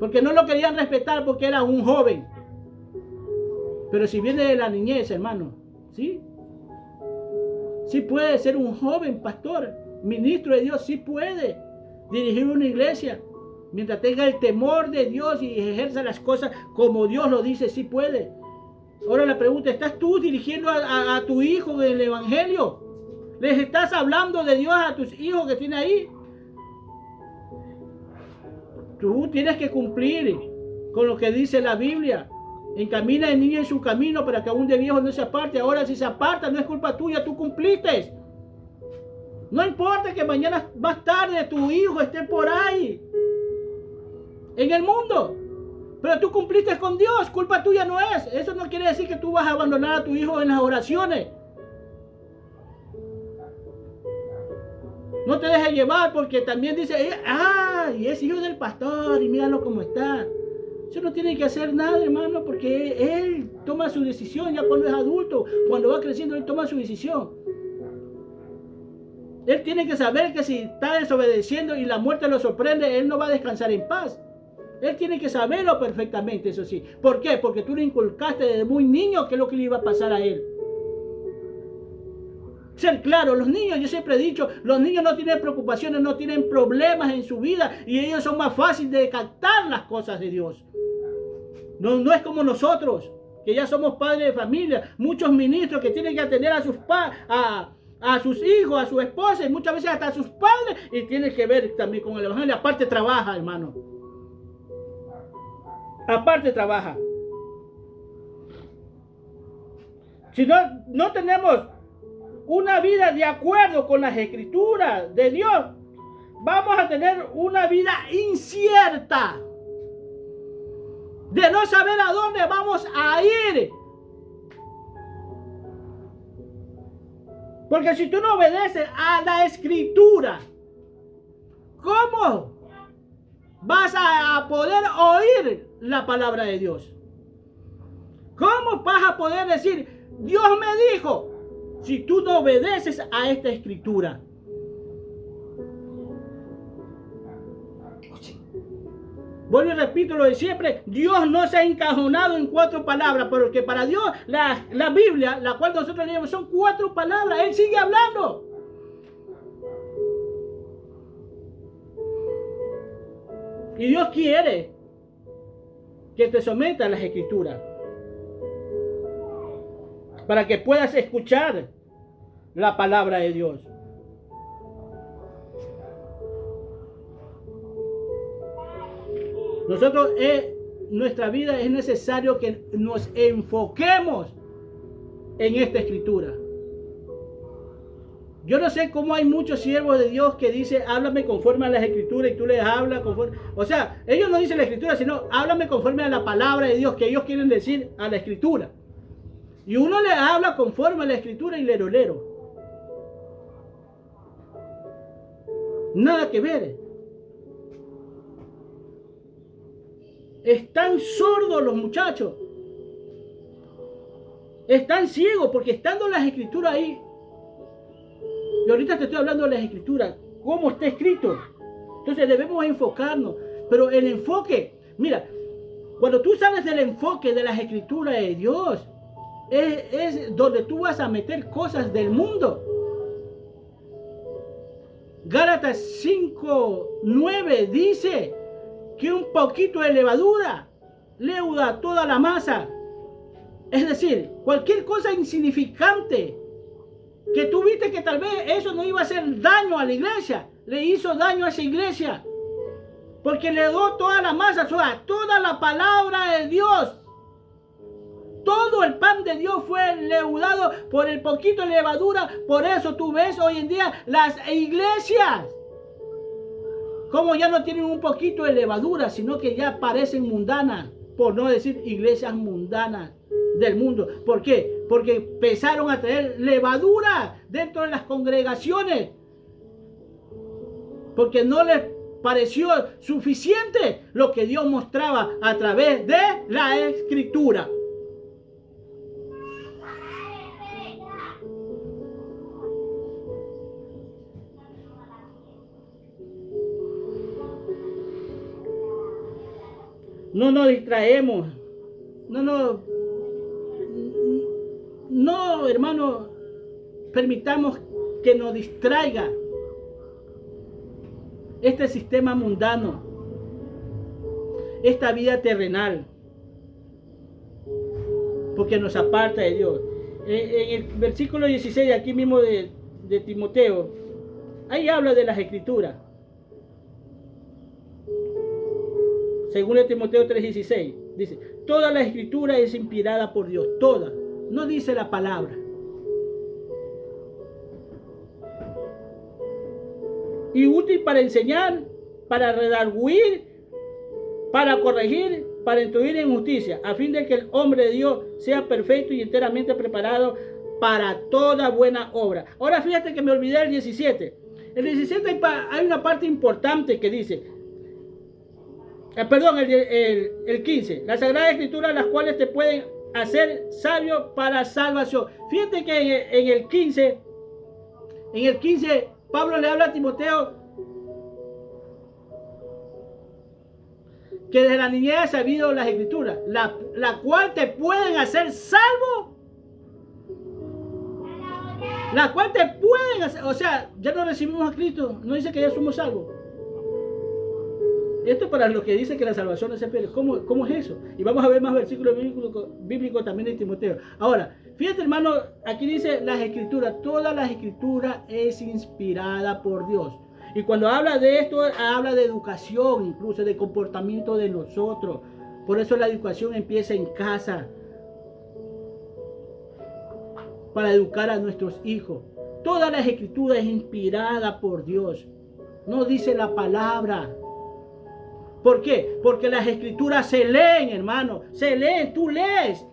Porque no lo querían respetar porque era un joven. Pero si viene de la niñez, hermano, ¿sí? Sí puede ser un joven pastor, ministro de Dios, sí puede dirigir una iglesia. Mientras tenga el temor de Dios y ejerza las cosas como Dios lo dice, sí puede. Ahora la pregunta, ¿estás tú dirigiendo a tu hijo en el evangelio? ¿Les estás hablando de Dios a tus hijos que tiene ahí? Tú tienes que cumplir con lo que dice la Biblia. Encamina el niño en su camino para que aún de viejo no se aparte. Ahora si se aparta no es culpa tuya, tú cumpliste. No importa que mañana más tarde tu hijo esté por ahí en el mundo, pero tú cumpliste con Dios, culpa tuya no es. Eso no quiere decir que tú vas a abandonar a tu hijo en las oraciones. No te dejes llevar porque también dice, y es hijo del pastor y míralo cómo está. Eso no tiene que hacer nada, hermano, porque él toma su decisión ya cuando es adulto. Cuando va creciendo, él toma su decisión. Él tiene que saber que si está desobedeciendo y la muerte lo sorprende, él no va a descansar en paz. Él tiene que saberlo perfectamente, eso sí. ¿Por qué? Porque tú le inculcaste desde muy niño qué es lo que le iba a pasar a él. Ser claro, los niños, yo siempre he dicho, los niños no tienen preocupaciones, no tienen problemas en su vida y ellos son más fáciles de captar las cosas de Dios. No es como nosotros, que ya somos padres de familia, muchos ministros que tienen que atender a sus hijos, a su esposa y muchas veces hasta a sus padres y tienen que ver también con el evangelio. Aparte trabaja, hermano. Aparte trabaja. Si no tenemos una vida de acuerdo con las escrituras de Dios, vamos a tener una vida incierta, de no saber a dónde vamos a ir. Porque si tú no obedeces a la escritura, ¿cómo vas a poder oír la palabra de Dios? ¿Cómo vas a poder decir, Dios me dijo, si tú no obedeces a esta escritura? Vuelvo y repito lo de siempre, Dios no se ha encajonado en 4 palabras, porque para Dios la Biblia, la cual nosotros leemos, son 4 palabras. Él sigue hablando. Y Dios quiere que te sometas a las escrituras, para que puedas escuchar la palabra de Dios. Nosotros, nuestra vida es necesario que nos enfoquemos en esta escritura. Yo no sé cómo hay muchos siervos de Dios que dicen, háblame conforme a las escrituras, y tú les hablas conforme. O sea, ellos no dicen la escritura, sino háblame conforme a la palabra de Dios que ellos quieren decir a la escritura. Y uno le habla conforme a la escritura y lero. Nada que ver. Están sordos los muchachos. Están ciegos porque estando las escrituras ahí. Y ahorita te estoy hablando de las escrituras, cómo está escrito. Entonces debemos enfocarnos. Pero el enfoque, mira, cuando tú sales del enfoque de las escrituras de Dios, es donde tú vas a meter cosas del mundo. Gálatas 5:9 dice que un poquito de levadura leuda toda la masa. Es decir, cualquier cosa insignificante que tú viste que tal vez eso no iba a hacer daño a la iglesia, le hizo daño a esa iglesia. Porque le dio toda la masa, o sea, toda la palabra de Dios. Todo el pan de Dios fue leudado por el poquito de levadura. Por eso tú ves hoy en día las iglesias como ya no tienen un poquito de levadura, sino que ya parecen mundanas, por no decir iglesias mundanas del mundo. ¿Por qué? Porque empezaron a tener levadura dentro de las congregaciones, porque no les pareció suficiente lo que Dios mostraba a través de la escritura. No nos distraemos. No, hermano, permitamos que nos distraiga este sistema mundano, esta vida terrenal, porque nos aparta de Dios. En el versículo 16, aquí mismo de Timoteo, ahí habla de las escrituras. Según el Timoteo 3:16, dice, toda la escritura es inspirada por Dios, toda. No dice la palabra. Y útil para enseñar, para redarguir, para corregir, para instruir en justicia, a fin de que el hombre de Dios sea perfecto y enteramente preparado para toda buena obra. Ahora fíjate que me olvidé el 17. El 17 hay una parte importante que dice, el 15, la Sagrada Escritura, las cuales te pueden hacer sabio para salvación. Fíjate que en el 15, Pablo le habla a Timoteo que desde la niñez ha sabido las Escrituras, la cual te pueden hacer salvo. La cual te pueden hacer, o sea, ya no recibimos a Cristo, no dice que ya somos salvos. Esto es para los que dicen que la salvación no se pierde. ¿Cómo es eso? Y vamos a ver más versículos bíblicos también de Timoteo. Ahora, fíjate, hermano, aquí dice las escrituras. Toda la escritura es inspirada por Dios. Y cuando habla de esto, habla de educación, incluso de comportamiento de nosotros. Por eso la educación empieza en casa, para educar a nuestros hijos. Toda la escritura es inspirada por Dios. No dice la palabra. ¿Por qué? Porque las escrituras se leen, hermano. Se leen, tú lees.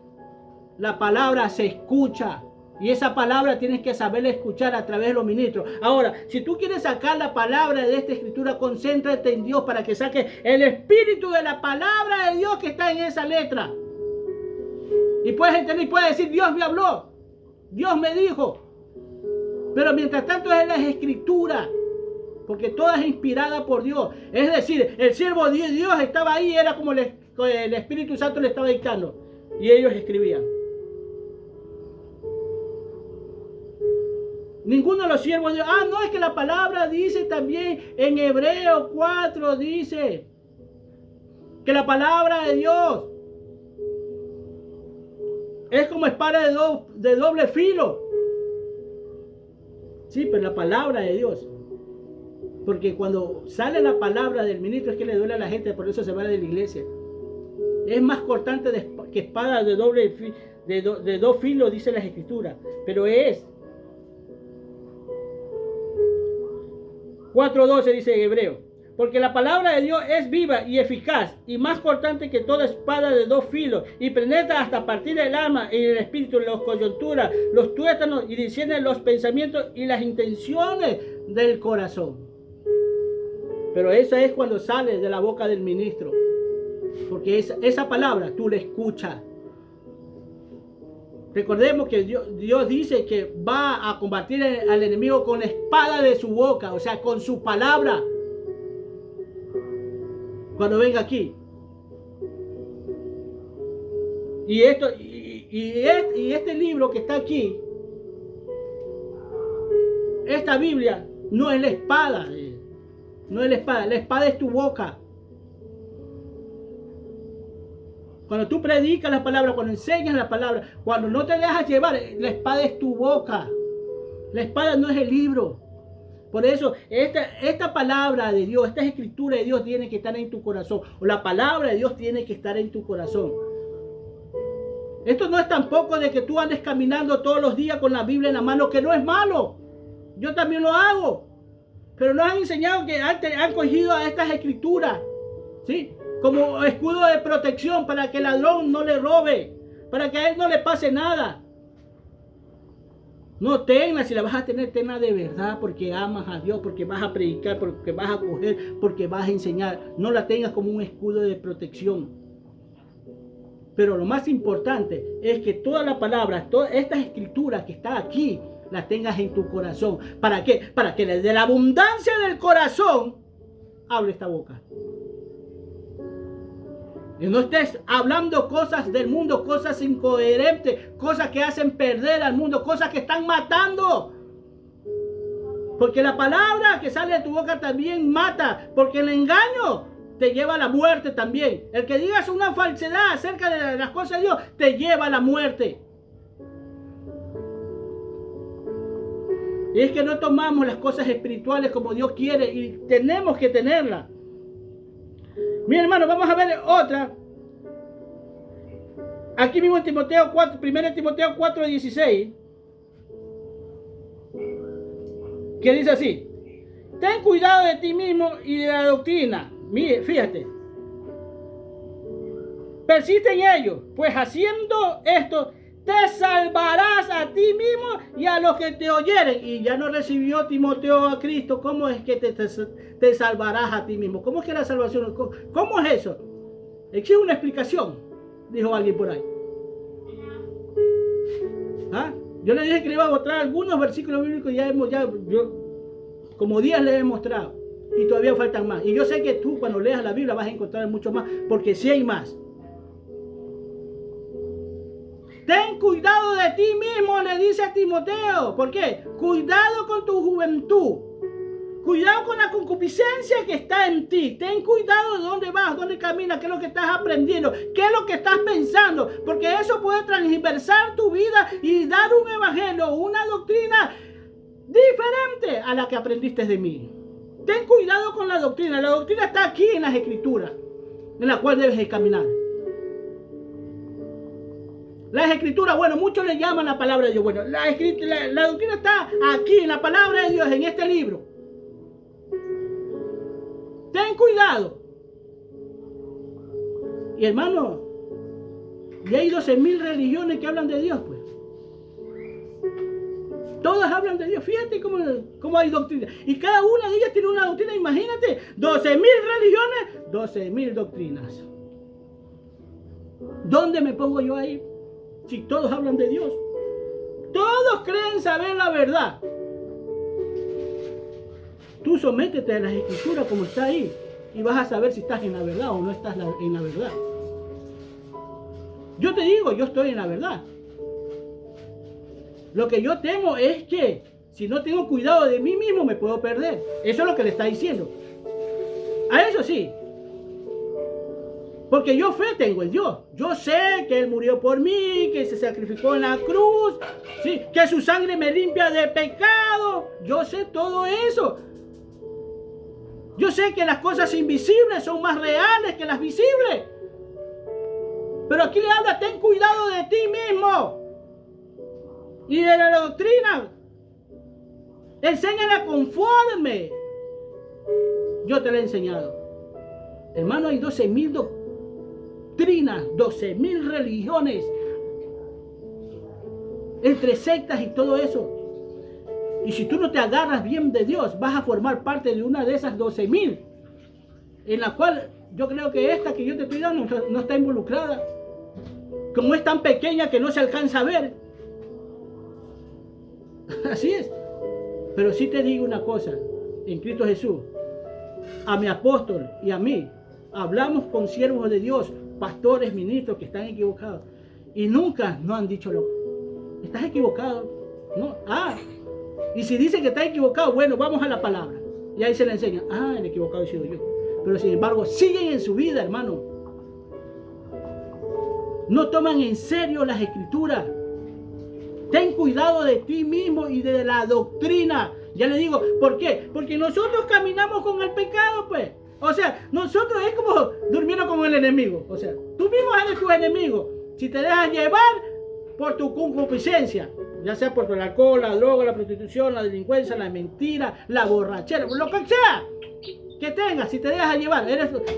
La palabra se escucha. Y esa palabra tienes que saberla escuchar a través de los ministros. Ahora, si tú quieres sacar la palabra de esta escritura, concéntrate en Dios para que saques el espíritu de la palabra de Dios que está en esa letra. Y puedes entender y puedes decir, Dios me habló. Dios me dijo. Pero mientras tanto es las escrituras. Porque toda es inspirada por Dios. Es decir, el siervo de Dios estaba ahí, era como el Espíritu Santo le estaba dictando. Y ellos escribían. Ninguno de los siervos de Dios. No, es que la palabra dice también en Hebreos 4, dice que la palabra de Dios es como espada de doble filo. Sí, pero la palabra de Dios. Porque cuando sale la palabra del ministro es que le duele a la gente, por eso se va de la iglesia. Es más cortante que espada de dos filos, dice las escrituras. Pero es 4:12 dice en hebreo. Porque la palabra de Dios es viva y eficaz y más cortante que toda espada de dos filos y penetra hasta partir el alma y el espíritu, las coyunturas, los tuétanos y discierne los pensamientos y las intenciones del corazón. Pero eso es cuando sale de la boca del ministro. Porque esa palabra tú la escuchas. Recordemos que Dios dice que va a combatir al enemigo con la espada de su boca, o sea, con su palabra. Cuando venga aquí. Y este libro que está aquí, esta Biblia, no es la espada. No es la espada es tu boca. Cuando tú predicas la palabra, cuando enseñas la palabra, cuando no te dejas llevar, la espada es tu boca. La espada no es el libro. Por eso, esta palabra de Dios, esta escritura de Dios tiene que estar en tu corazón. O la palabra de Dios tiene que estar en tu corazón. Esto no es tampoco de que tú andes caminando todos los días con la Biblia en la mano, que no es malo. Yo también lo hago. Pero nos han enseñado que han cogido a estas escrituras, ¿sí?, como escudo de protección para que el ladrón no le robe, para que a él no le pase nada. No tenla, si la vas a tener, tenla de verdad, porque amas a Dios, porque vas a predicar, porque vas a coger, porque vas a enseñar. No la tengas como un escudo de protección. Pero lo más importante es que toda la palabra, todas estas escrituras que están aquí, las tengas en tu corazón. ¿Para qué? Para que desde la abundancia del corazón hable esta boca. Y no estés hablando cosas del mundo, cosas incoherentes, cosas que hacen perder al mundo, cosas que están matando. Porque la palabra que sale de tu boca también mata, porque el engaño te lleva a la muerte también. El que digas una falsedad acerca de las cosas de Dios te lleva a la muerte. Y es que no tomamos las cosas espirituales como Dios quiere y tenemos que tenerlas. Mira, hermano, vamos a ver otra. Aquí mismo en Timoteo 4, 1 Timoteo 4:16, que dice así: ten cuidado de ti mismo y de la doctrina. Mire, fíjate. Persiste en ello, pues haciendo esto te salvarás a ti mismo y a los que te oyeren. Y ya no recibió Timoteo a Cristo. ¿Cómo es que te salvarás a ti mismo? ¿Cómo es que la salvación? ¿Cómo es eso? Existe una explicación, dijo alguien por ahí. ¿Ah? Yo le dije que le iba a mostrar algunos versículos bíblicos y yo como 10 le he mostrado. Y todavía faltan más. Y yo sé que tú cuando leas la Biblia vas a encontrar mucho más, porque sí hay más. Ten cuidado de ti mismo, le dice a Timoteo. ¿Por qué? Cuidado con tu juventud. Cuidado con la concupiscencia que está en ti. Ten cuidado de dónde vas, dónde caminas, qué es lo que estás aprendiendo, qué es lo que estás pensando. Porque eso puede transversar tu vida y dar un evangelio, una doctrina diferente a la que aprendiste de mí. Ten cuidado con la doctrina. La doctrina está aquí en las escrituras, en la cual debes de caminar. Las escrituras, bueno, muchos le llaman la palabra de Dios. Bueno, la doctrina está aquí en la palabra de Dios, en este libro. Ten cuidado. Y hermano, y hay 12,000 religiones que hablan de Dios, pues. Todas hablan de Dios. Fíjate cómo hay doctrina. Y cada una de ellas tiene una doctrina. Imagínate, 12,000 religiones, 12,000 doctrinas. ¿Dónde me pongo yo ahí? Si todos hablan de Dios. Todos creen saber la verdad. Tú sométete a las escrituras como está ahí y vas a saber si estás en la verdad o no estás en la verdad. Yo te digo, yo estoy en la verdad. Lo que yo temo es que si no tengo cuidado de mí mismo me puedo perder. Eso es lo que le está diciendo. A eso sí. Porque yo fe tengo en Dios. Yo sé que Él murió por mí, que se sacrificó en la cruz, ¿sí?, que su sangre me limpia de pecado. Yo sé todo eso. Yo sé que las cosas invisibles son más reales que las visibles. Pero aquí le habla, ten cuidado de ti mismo y de la doctrina. Enséñala conforme Yo te lo he enseñado. Hermano, hay 12.000 doctrinas, 12.000 religiones, entre sectas y todo eso. Y si tú no te agarras bien de Dios, vas a formar parte de una de esas 12.000, en la cual yo creo que esta que yo te estoy dando no está involucrada. Como es tan pequeña que no se alcanza a ver. Así es. Pero sí te digo una cosa, en Cristo Jesús, a mi apóstol y a mí, hablamos con siervos de Dios, pastores, ministros que están equivocados. Y nunca nos han dicho, estás equivocado. No. Y si dice que está equivocado, bueno, vamos a la palabra. Y ahí se le enseña, el equivocado he sido yo. Pero sin embargo, siguen en su vida, hermano. No toman en serio las escrituras. Ten cuidado de ti mismo y de la doctrina. Ya le digo, ¿por qué? Porque nosotros caminamos con el pecado, pues. O sea, nosotros es como durmiendo con el enemigo. O sea, tú mismo eres tu enemigo. Si te dejas llevar por tu concupiscencia, ya sea por el alcohol, la droga, la prostitución, la delincuencia, la mentira, la borrachera, lo que sea que tengas, si te dejas llevar,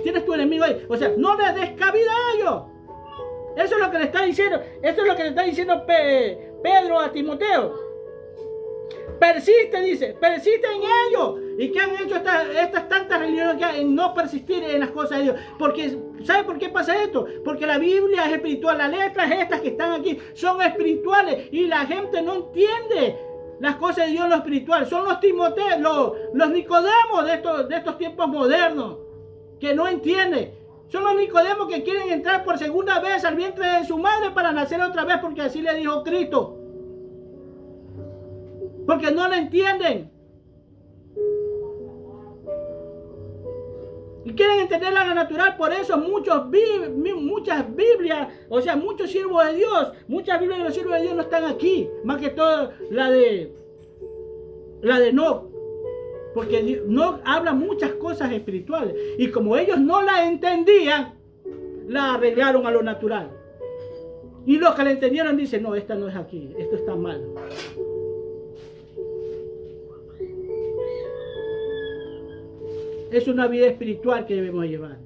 tienes tu enemigo ahí. O sea, no le des cabida a ellos. Eso es lo que le está diciendo. Eso es lo que le está diciendo Pedro a Timoteo. Persiste, dice, persiste en ello. ¿Y qué han hecho estas tantas religiones que en no persistir en las cosas de Dios? Porque, ¿sabe por qué pasa esto? Porque la Biblia es espiritual. Las letras estas que están aquí son espirituales y la gente no entiende las cosas de Dios en lo espiritual. Son los Timoteos, los Nicodemos de estos tiempos modernos que no entienden. Son los Nicodemos que quieren entrar por segunda vez al vientre de su madre para nacer otra vez, porque así le dijo Cristo. Porque no lo entienden. Y quieren entenderla a la natural. Por eso muchas Biblias, o sea, muchos siervos de Dios, muchas Biblias de los siervos de Dios no están aquí. Más que todo la de Enoc. Porque Enoc habla muchas cosas espirituales. Y como ellos no la entendían, la arreglaron a lo natural. Y los que la entendieron dicen, no, esta no es aquí, esto está mal. Es una vida espiritual que debemos llevar.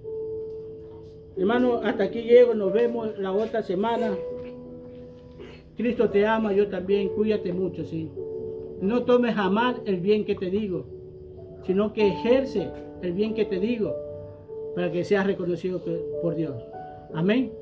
Hermano, hasta aquí llego, nos vemos la otra semana. Cristo te ama, yo también, cuídate mucho, sí. No tomes jamás el bien que te digo, sino que ejerce el bien que te digo para que seas reconocido por Dios. Amén.